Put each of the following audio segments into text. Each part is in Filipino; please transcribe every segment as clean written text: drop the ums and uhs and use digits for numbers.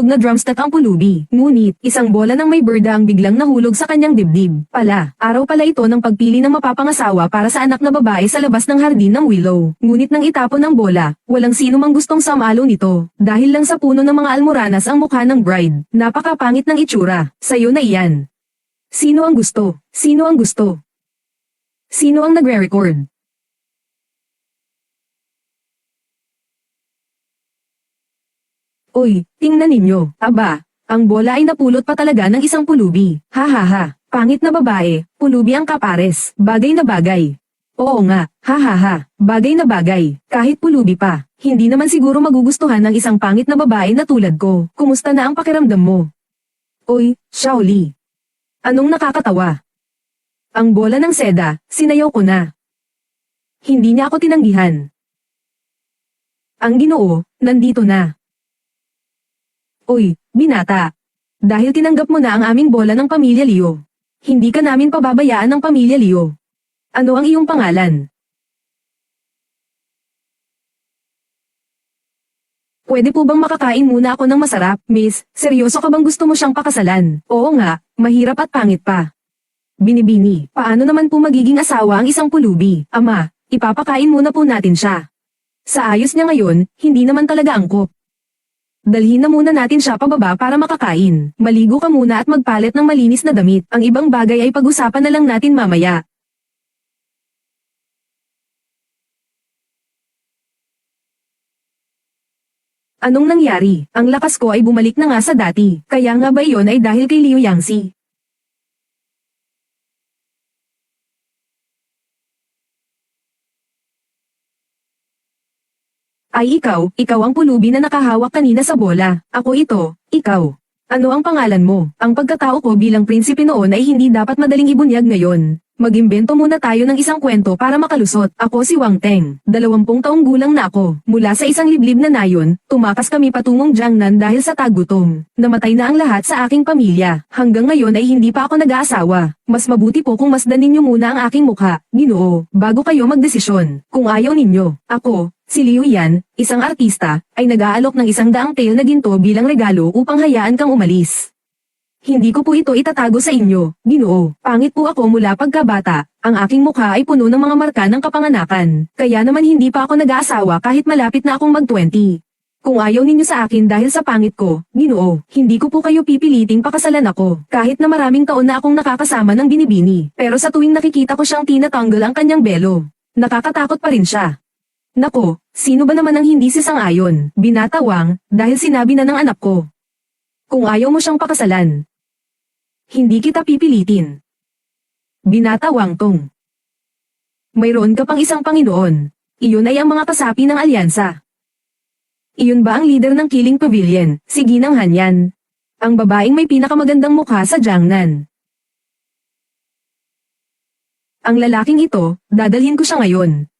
na drumstick ang pulubi. Ngunit, isang bola ng may berda ang biglang nahulog sa kanyang dibdib. Araw pala ito ng pagpili ng mapapangasawa para sa anak na babae sa labas ng hardin ng Willow. Ngunit nang itapon ng bola, walang sino mang gustong samalo nito. Dahil lang sa puno ng mga almoranas ang mukha ng bride. Napakapangit ng itsura. Sa'yo na iyan. Sino ang gusto? Sino ang gusto? Sino ang nagre-record? Uy, tingnan ninyo. Aba, ang bola ay napulot pa talaga ng isang pulubi. Ha ha ha. Pangit na babae, pulubi ang kapares. Bagay na bagay. Oo nga, ha ha ha. Bagay na bagay. Kahit pulubi pa, hindi naman siguro magugustuhan ng isang pangit na babae na tulad ko. Kumusta na ang pakiramdam mo? Uy, Shaoli. Anong nakakatawa? Ang bola ng seda, sinayaw ko na. Hindi niya ako tinanggihan. Ang Ginoo, nandito na. Uy, binata. Dahil tinanggap mo na ang aming bola ng pamilya Leo. Hindi ka namin pababayaan ng pamilya Leo. Ano ang iyong pangalan? Pwede po bang makakain muna ako ng masarap, miss? Seryoso ka bang gusto mo siyang pakasalan? Oo nga, mahirap at pangit pa. Binibini, paano naman po magiging asawa ang isang pulubi? Ama, ipapakain muna po natin siya. Sa ayos niya ngayon, hindi naman talaga angkop. Dalhin na muna natin siya pababa para makakain. Maligo ka muna at magpalit ng malinis na damit. Ang ibang bagay ay pag-usapan na lang natin mamaya. Anong nangyari? Ang lakas ko ay bumalik na nga sa dati. Kaya nga ba iyon ay dahil kay Liu Yangxi? Ay ikaw ang pulubi na nakahawak kanina sa bola. Ako ito, ikaw. Ano ang pangalan mo? Ang pagkatao ko bilang prinsipe noon ay hindi dapat madaling ibunyag ngayon. Mag-imbento muna tayo ng isang kwento para makalusot. Ako si Wang Teng. 20 taong gulang na ako. Mula sa isang liblib na nayon, tumakas kami patungong Jiangnan dahil sa taggutom. Namatay na ang lahat sa aking pamilya. Hanggang ngayon ay hindi pa ako nag-aasawa. Mas mabuti po kung masdan ninyo muna ang aking mukha, Ginoo, bago kayo magdesisyon. Kung ayaw ninyo, ako, si Liu Yan, isang artista, ay nag-aalok ng 100 tael na ginto bilang regalo upang hayaan kang umalis. Hindi ko po ito itatago sa inyo, Ginoo. Pangit po ako mula pagkabata. Ang aking mukha ay puno ng mga marka ng kapanganakan. Kaya naman hindi pa ako nag-aasawa kahit malapit na akong mag-20. Kung ayaw ninyo sa akin dahil sa pangit ko, Ginoo, hindi ko po kayo pipiliting pakasalan ako. Kahit na maraming taon na akong nakakasama ng binibini. Pero sa tuwing nakikita ko siyang tinatanggal ang kanyang belo, nakakatakot pa rin siya. Nako, sino ba naman ang hindi sisang-ayon? Binatawang, dahil sinabi na ng anak ko. Kung ayaw mo siyang pakasalan, hindi kita pipilitin. Binatawang tong. Mayroon ka pang isang Panginoon. Iyon ay ang mga kasapi ng alyansa. Iyon ba ang leader ng Killing Pavilion, si Ginang Hanyan? Ang babaeng may pinakamagandang mukha sa Jiangnan. Ang lalaking ito, dadalhin ko siya ngayon.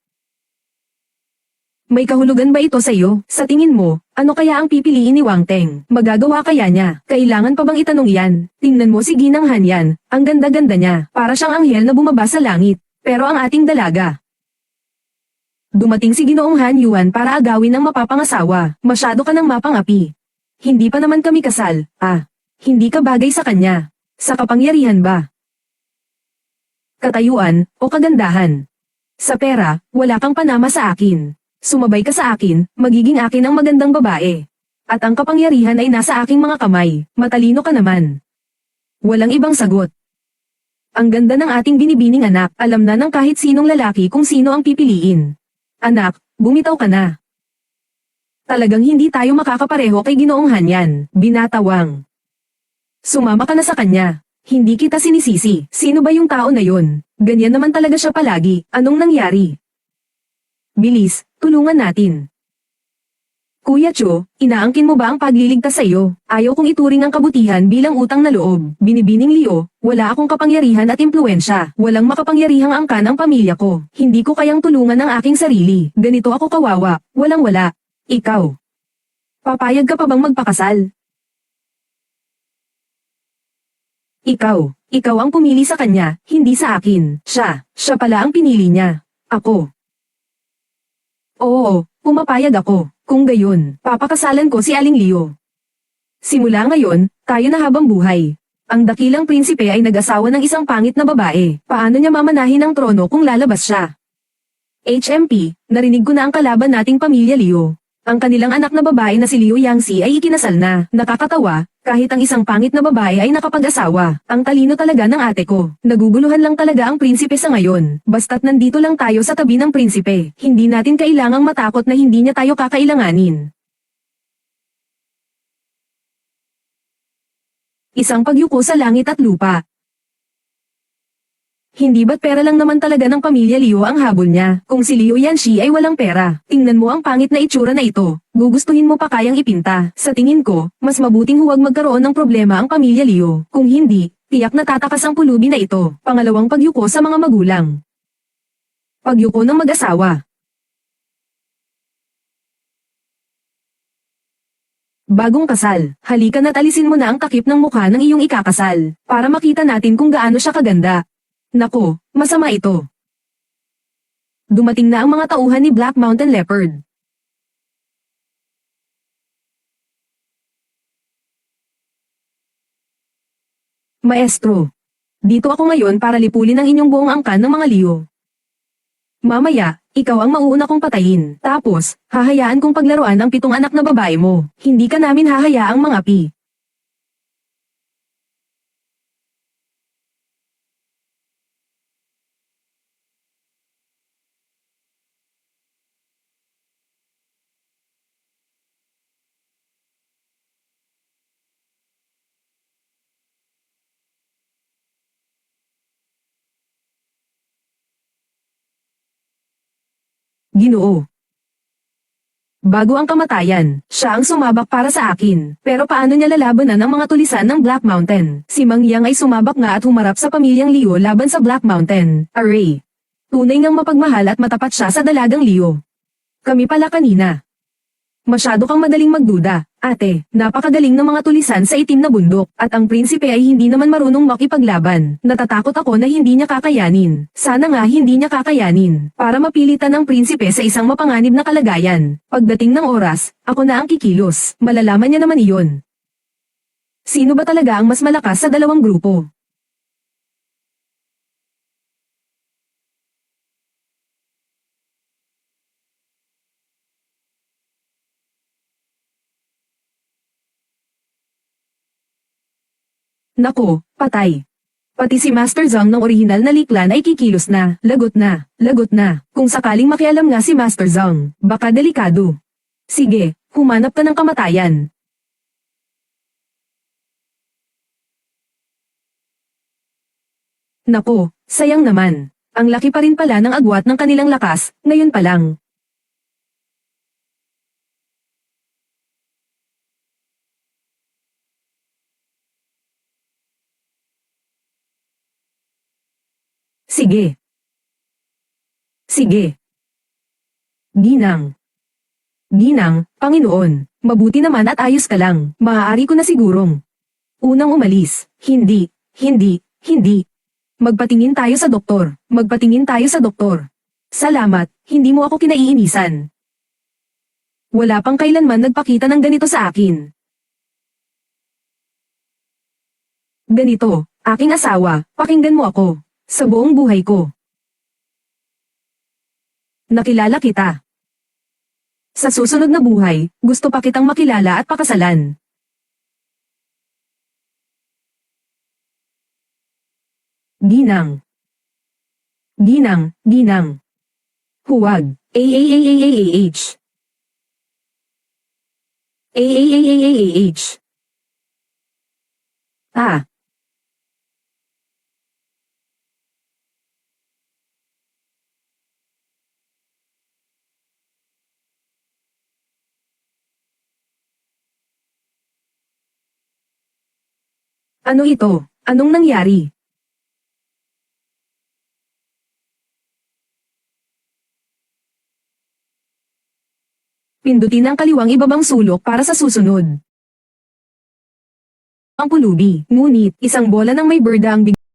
May kahulugan ba ito sa iyo? Sa tingin mo, ano kaya ang pipiliin ni Wang Teng? Magagawa kaya niya? Kailangan pa bang itanong yan? Tingnan mo si Ginang Hanyan, ang ganda-ganda niya. Para siyang anghel na bumaba sa langit. Pero ang ating dalaga. Dumating si Ginoong Han Yuan para agawin ang mapapangasawa. Masyado ka nang mapangapi. Hindi pa naman kami kasal. Hindi ka bagay sa kanya. Sa kapangyarihan ba? Katayuan, o kagandahan? Sa pera, wala kang panama sa akin. Sumabay ka sa akin, magiging akin ang magandang babae. At ang kapangyarihan ay nasa aking mga kamay. Matalino ka naman. Walang ibang sagot. Ang ganda ng ating binibining anak, alam na ng kahit sinong lalaki kung sino ang pipiliin. Anak, bumitaw ka na. Talagang hindi tayo makakapareho kay Ginoong Hanyan, binatawang. Sumama ka na sa kanya. Hindi kita sinisisi. Sino ba yung tao na yun? Ganyan naman talaga siya palagi. Anong nangyari? Bilis, tulungan natin. Kuya Cho, inaangkin mo ba ang pagliligtas sa iyo? Ayaw kong ituring ang kabutihan bilang utang na loob. Binibining Leo, wala akong kapangyarihan at impluensya. Walang makapangyarihang angkan ang pamilya ko. Hindi ko kayang tulungan ang aking sarili. Ganito ako kawawa, walang-wala. Ikaw. Papayag ka pa bang magpakasal? Ikaw ang pumili sa kanya, hindi sa akin. Siya pala ang pinili niya. Ako. Oo, pumapayag ako. Kung gayon, papakasalan ko si Aling Leo. Simula ngayon, tayo na habang buhay. Ang dakilang prinsipe ay nag-asawa ng isang pangit na babae. Paano niya mamanahin ang trono kung lalabas siya? HMP, narinig ko na ang kalaban nating pamilya Liu. Ang kanilang anak na babae na si Liu Yangxi ay ikinasal na. Nakakatawa, kahit ang isang pangit na babae ay nakapag-asawa. Ang talino talaga ng ate ko. Naguguluhan lang talaga ang prinsipe sa ngayon. Basta't nandito lang tayo sa tabi ng prinsipe. Hindi natin kailangang matakot na hindi niya tayo kakailanganin. Isang pagyuko sa langit at lupa. Hindi ba't pera lang naman talaga ng pamilya Liu ang habol niya? Kung si Liu Yanxi ay walang pera, tingnan mo ang pangit na itsura na ito. Gugustuhin mo pa kayang ipinta. Sa tingin ko, mas mabuting huwag magkaroon ng problema ang pamilya Liu. Kung hindi, tiyak na tatakas ang pulubi na ito. Pangalawang pagyuko sa mga magulang. Pagyuko ng mag-asawa. Bagong kasal, halika na't alisin mo na ang takip ng mukha ng iyong ikakasal, para makita natin kung gaano siya kaganda. Nako, masama ito. Dumating na ang mga tauhan ni Black Mountain Leopard. Maestro. Dito ako ngayon para lipulin ang inyong buong angkan ng mga Liu. Mamaya, ikaw ang mauuna kong patayin. Tapos, hahayaan kong paglaruan ang 7 anak na babae mo. Hindi ka namin hahayaang mangapi. Ginoo. Bago ang kamatayan, siya ang sumabak para sa akin. Pero paano niya lalabanan ang mga tulisan ng Black Mountain? Si Mang Yang ay sumabak nga at humarap sa pamilyang Liu laban sa Black Mountain. Array. Tunay ngang mapagmahal at matapat siya sa dalagang Liu. Kami pala kanina. Masyado kang madaling magduda. Ate, napakagaling ng mga tulisan sa itim na bundok, at ang prinsipe ay hindi naman marunong makipaglaban. Natatakot ako na hindi niya kakayanin. Sana nga hindi niya kakayanin, para mapilitan ang prinsipe sa isang mapanganib na kalagayan. Pagdating ng oras, ako na ang kikilos. Malalaman niya naman iyon. Sino ba talaga ang mas malakas sa dalawang grupo? Nako, patay. Pati si Master Zhang ng orihinal na Liklan ay kikilos na. Lagot na, lagot na. Kung sakaling makialam nga si Master Zhang, baka delikado. Sige, humanap ka ng kamatayan. Nako, sayang naman. Ang laki pa rin pala ng agwat ng kanilang lakas, ngayon pa lang. Sige. Sige. Ginang. Ginang, Panginoon, mabuti naman at ayos ka lang. Maaari ko na sigurong. Unang umalis. Hindi, hindi, hindi. Magpatingin tayo sa doktor. Magpatingin tayo sa doktor. Salamat, hindi mo ako kinaiinisan. Wala pang kailanman nagpakita ng ganito sa akin. Ganito, aking asawa, pakinggan mo ako. Sa buong buhay ko. Nakilala kita. Sa susunod na buhay, gusto pa kitang makilala at pakasalan. Ginang. Ginang, ginang. Huwag. AAAAAH. AAAAAH. Ah. Ano ito? Anong nangyari? Pindutin ang kaliwang ibabang sulok para sa susunod. Ang pulubi, ngunit isang bola ng may berda ang